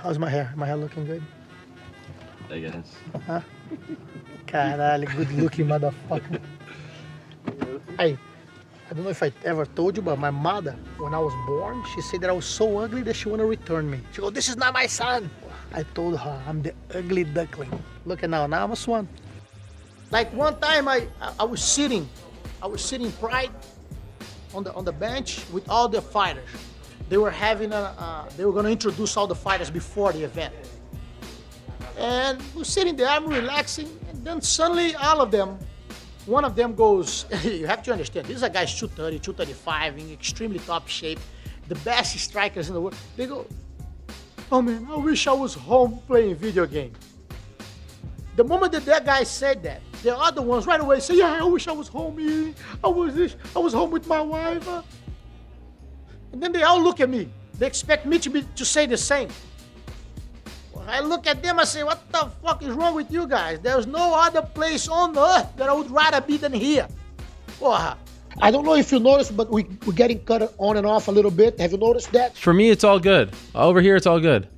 How's my hair? My hair looking good? I guess. Huh? Caralho, good looking motherfucker. I don't know if I ever told you, but my mother, when I was born, she said that I was so ugly that she wanna return me. She goes, "This is not my son." I told her, I'm the ugly duckling. Look at now I'm a swan. Like one time I was sitting Pride on the bench with all the fighters. They were having they were gonna introduce all the fighters before the event. And we're sitting there, I'm relaxing, and then suddenly all of them, one of them goes, you have to understand, these are guys 230, 235, in extremely top shape, the best strikers in the world. They go, "Oh man, I wish I was home playing video games." The moment that guy said that, the other ones right away say, "Yeah, I wish I was home eating. I was home with my wife." And then they all look at me. They expect me to say the same. Well, I look at them and say, "What the fuck is wrong with you guys? There's no other place on earth that I would rather be than here." Porra. I don't know if you noticed, but we're getting cut on and off a little bit. Have you noticed that? For me, it's all good. Over here, it's all good.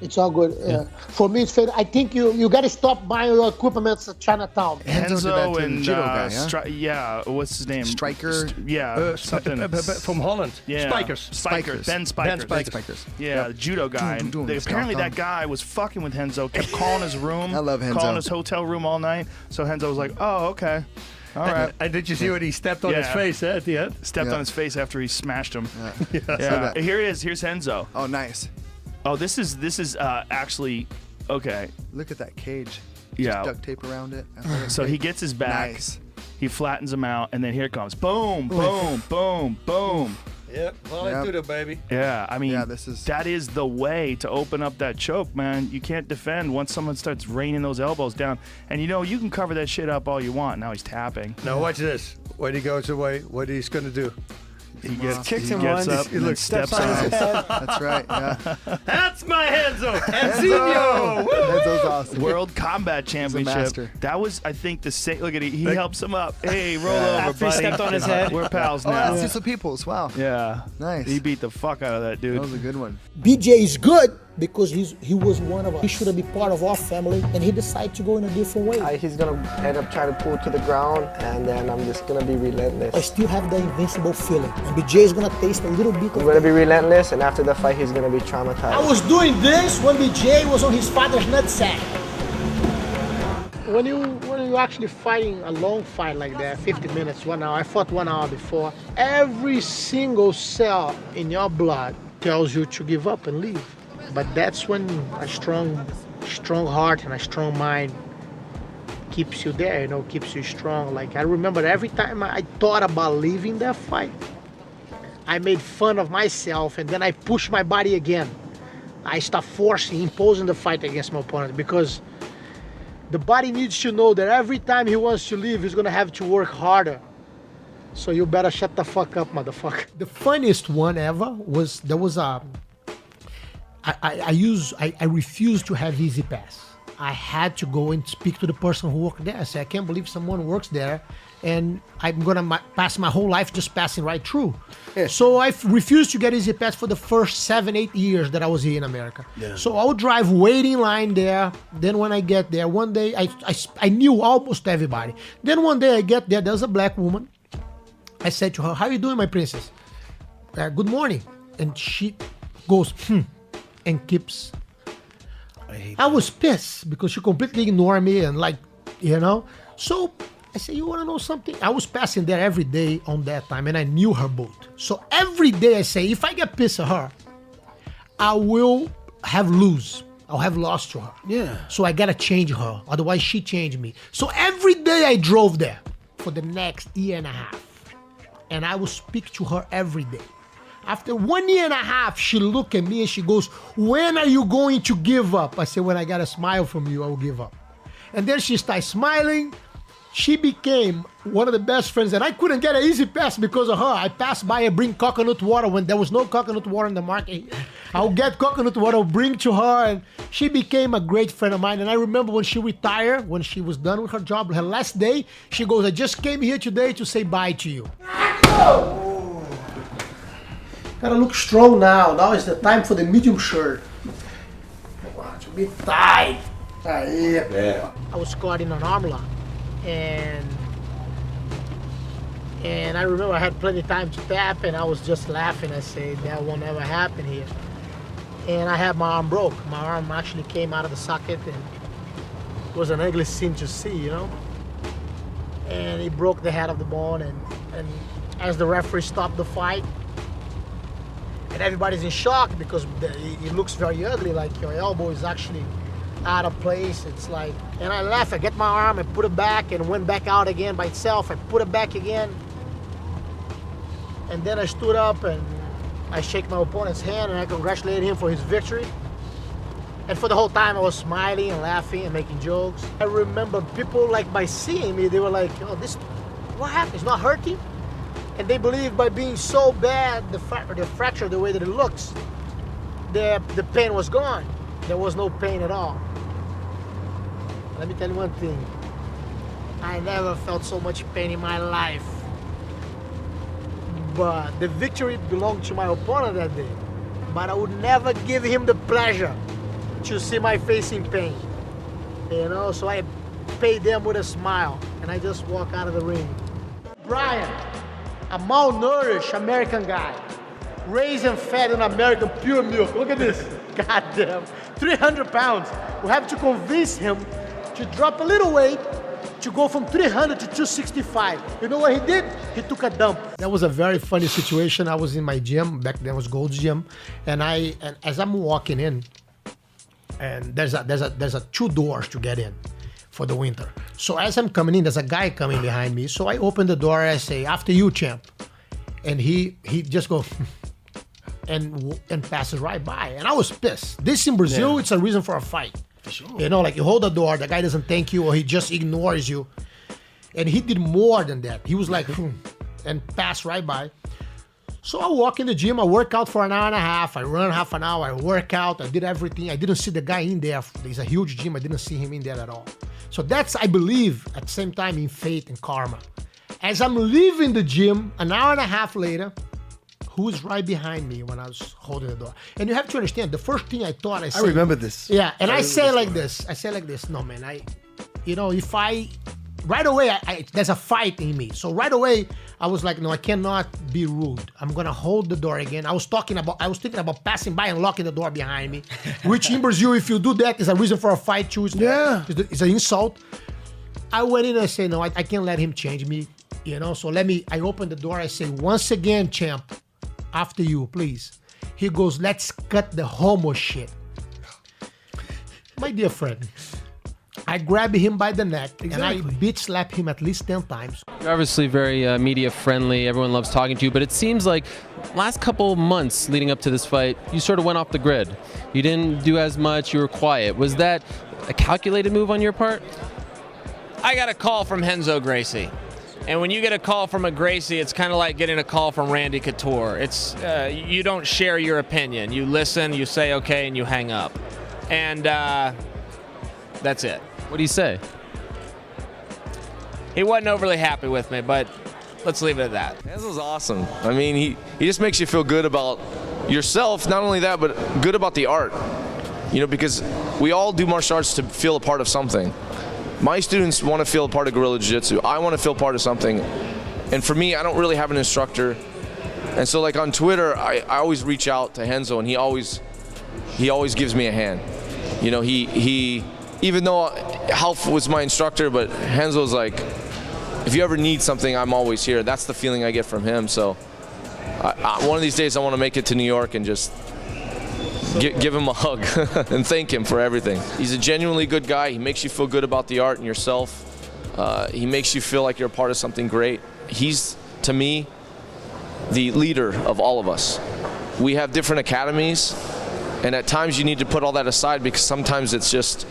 It's all good. Yeah. For me, it's fair. I think you got to stop buying your equipment at Chinatown. Renzo and judo guy, huh? yeah, what's his name? Striker. Something from Holland. Yeah. Spikers. Ben Spikers. Yeah, the judo guy. And apparently that guy was fucking with Renzo. Kept calling his room. I love Renzo. Calling his hotel room all night. So Renzo was like, "Oh, okay. All right." And did you see when he stepped on his face at the end? Stepped on his face after he smashed him. Yeah. Here he is. Here's Renzo. Oh, nice. Oh, this is actually okay. Look at that cage. Yeah. Just duct tape around it. So he gets his back. Nice. He flattens him out, and then here it comes. Boom, boom, boom, boom. Yep. Well, judo, baby. Yeah, I mean, that is the way to open up that choke, man. You can't defend once someone starts raining those elbows down. And you can cover that shit up all you want. Now he's tapping. Now watch this. When he goes away, what he's going to do? He gets up and steps on his head. That's right, yeah. That's my Renzo! Renzo! Renzo's awesome. World Combat Championship. That was, I think, the same. Look at it. He helps him up. Hey, roll over, After buddy. he stepped on his head. We're pals Oh, now. that's Cecil Peoples. Wow. Yeah. Nice. He beat the fuck out of that dude. That was a good one. BJ is good because he was one of us. He should be part of our family, and he decided to go in a different way. He's gonna end up trying to pull to the ground, and then I'm just gonna be relentless. I still have the invincible feeling, and BJ is gonna taste a little bit of I'm gonna be relentless, and after the fight, he's gonna be traumatized. I was doing this when BJ was on his father's nutsack. When you're actually fighting a long fight like that, 50 minutes, 1 hour, I fought 1 hour before, every single cell in your blood tells you to give up and leave. But that's when a strong heart and a strong mind keeps you there, keeps you strong. Like, I remember every time I thought about leaving that fight, I made fun of myself, and then I pushed my body again. I start imposing the fight against my opponent, because the body needs to know that every time he wants to leave, he's gonna have to work harder. So you better shut the fuck up, motherfucker. The funniest one ever was, there was a, I refused to have Easy Pass. I had to go and speak to the person who worked there. I said, I can't believe someone works there, and I'm gonna pass my whole life just passing right through. Yeah. So I refused to get Easy Pass for the first 7-8 years that I was here in America. Yeah. So I would drive waiting line there. Then when I get there, one day I knew almost everybody. Then one day I get there, there's a black woman. I said to her, "How you doing, my princess?" "Good morning." And she goes, and keeps. I was pissed because she completely ignored me and So I said, "You want to know something?" I was passing there every day on that time, and I knew her boat. So every day I say, if I get pissed at her, I will have lost to her. Yeah. So I gotta change her, otherwise she changed me. So every day I drove there for the next year and a half, and I would speak to her every day. After 1 year and a half, she looked at me and she goes, "When are you going to give up?" I said, "When I got a smile from you, I will give up." And then she started smiling. She became one of the best friends, and I couldn't get an Easy Pass because of her. I passed by and bring coconut water when there was no coconut water in the market. I'll get coconut water, I'll bring to her, and she became a great friend of mine. And I remember when she retired, when she was done with her job, her last day, she goes, "I just came here today to say bye to you." Gotta look strong now. Now is the time for the medium shirt. To be tight. Yeah. I was caught in an arm lock, and I remember I had plenty of time to tap, and I was just laughing. I said, that won't ever happen here. And I had my arm broke. My arm actually came out of the socket, and it was an ugly scene to see, you know. And he broke the head of the bone, and as the referee stopped the fight, and everybody's in shock because it looks very ugly, like your elbow is actually out of place. It's like, and I laughed. I get my arm, I put it back, and went back out again by itself. I put it back again, and then I stood up and I shake my opponent's hand and I congratulate him for his victory. And for the whole time I was smiling and laughing and making jokes. I remember people, like, by seeing me, they were like, oh, this, what happened? It's not hurting? And they believe by being so bad, the fracture, the way that it looks, the pain was gone. There was no pain at all. Let me tell you one thing. I never felt so much pain in my life. But the victory belonged to my opponent that day. But I would never give him the pleasure to see my face in pain. You know, so I paid them with a smile and I just walk out of the ring. Brian, a malnourished American guy, raised and fed on American pure milk. Look at this. Goddamn. 300 pounds. We have to convince him to drop a little weight to go from 300 to 265. You know what he did? He took a dump. That was a very funny situation. I was in my gym. Back then it was Gold's Gym. And as I'm walking in, and there's a 2 doors to get in for the winter. So as I'm coming in, there's a guy coming behind me. So I open the door and I say, after you, champ. And he just goes and passes right by. And I was pissed. This in Brazil, it's a reason for a fight. For sure. You know, like you hold the door, the guy doesn't thank you or he just ignores you. And he did more than that. He was like, and passed right by. So I walk in the gym, I work out for an hour and a half, I run half an hour, I work out, I did everything. I didn't see the guy in there. There's a huge gym, I didn't see him in there at all. So that's, I believe, at the same time in fate and karma. As I'm leaving the gym, an hour and a half later, who's right behind me when I was holding the door? And you have to understand, the first thing I thought, I remember this. Yeah, and I say like this, no man, right away, there's a fight in me. So right away, I was like, no, I cannot be rude. I'm gonna hold the door again. I was thinking about passing by and locking the door behind me, which in Brazil, if you do that, is a reason for a fight too. It's an insult. I went in and I said, no, I can't let him change me, you know. So I open the door. I say, once again, champ, after you, please. He goes, let's cut the homo shit. My dear friend, I grab him by the neck and I bitch slap him at least 10 times. You're obviously very media friendly. Everyone loves talking to you, but it seems like last couple months leading up to this fight, you sort of went off the grid. You didn't do as much. You were quiet. Was that a calculated move on your part? I got a call from Renzo Gracie. And when you get a call from a Gracie, it's kind of like getting a call from Randy Couture. It's you don't share your opinion. You listen, you say okay, and you hang up. And that's it. What do you say? He wasn't overly happy with me, but let's leave it at that. Renzo's awesome. I mean, he just makes you feel good about yourself. Not only that, but good about the art. You know, because we all do martial arts to feel a part of something. My students want to feel a part of Guerrilla Jiu-Jitsu. I want to feel part of something. And for me, I don't really have an instructor. And so like on Twitter, I always reach out to Renzo and he always gives me a hand. You know, he even though Half was my instructor, but Renzo's like, if you ever need something, I'm always here. That's the feeling I get from him. So one of these days I want to make it to New York and just give him a hug and thank him for everything. He's a genuinely good guy. He makes you feel good about the art and yourself. He makes you feel like you're a part of something great. He's, to me, the leader of all of us. We have different academies, and at times you need to put all that aside because sometimes it's just,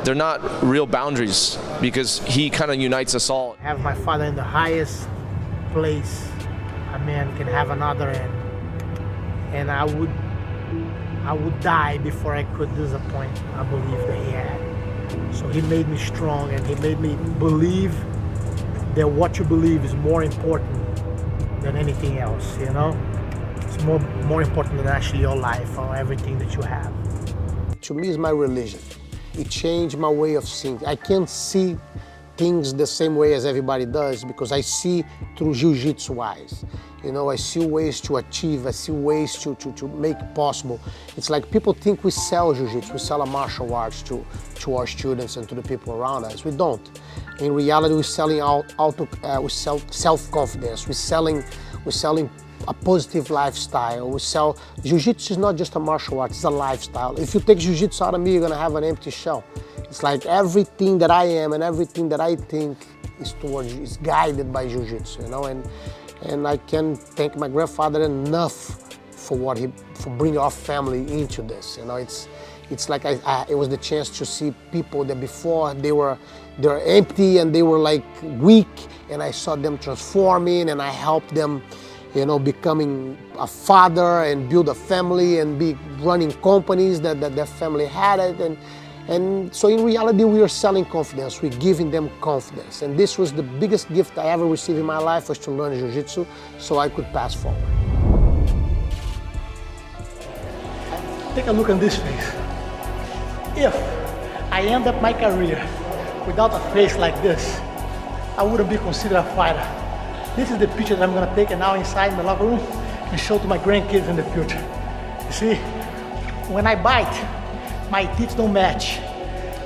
they're not real boundaries because he kind of unites us all. Have my father in the highest place a man can have another in, and I would die before I could disappoint a belief that he had. So he made me strong and he made me believe that what you believe is more important than anything else, you know? more important than actually your life or everything that you have. To me, it's my religion. It changed my way of seeing. I can't see things the same way as everybody does because I see through jiu-jitsu eyes. You know, I see ways to achieve, I see ways to make possible. It's like people think we sell jiu-jitsu, we sell a martial arts to our students and to the people around us. We don't. In reality, we're selling we sell self-confidence. We're selling a positive lifestyle. We sell, jiu-jitsu is not just a martial art, it's a lifestyle. If you take jiu-jitsu out of me, you're gonna have an empty shell. It's like everything that I am and everything that I think is guided by jiu-jitsu, you know, and I can thank my grandfather enough for bringing our family into this, you know. It's like it was the chance to see people that before they were empty and they were like weak, and I saw them transforming and I helped them, you know, becoming a father and build a family and be running companies that their family had it. And so in reality, we are selling confidence, we're giving them confidence. And this was the biggest gift I ever received in my life, was to learn jiu-jitsu so I could pass forward. Take a look at this face. If I end up my career without a face like this, I wouldn't be considered a fighter. This is the picture that I'm gonna take now inside my locker room and show to my grandkids in the future. You see, when I bite, my teeth don't match.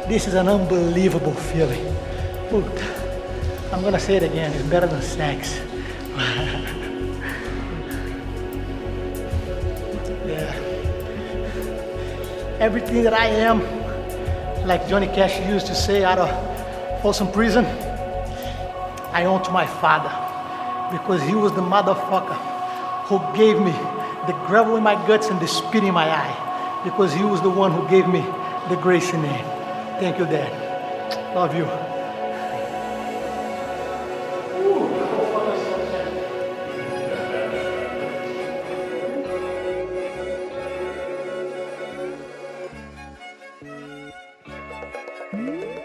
This is an unbelievable feeling. But I'm gonna say it again, it's better than sex. Yeah. Everything that I am, like Johnny Cash used to say out of Folsom Prison, I owe to my father, because he was the motherfucker who gave me the gravel in my guts and the spit in my eye, because he was the one who gave me the Gracie name. Thank you, Dad. Love you. Mm-hmm.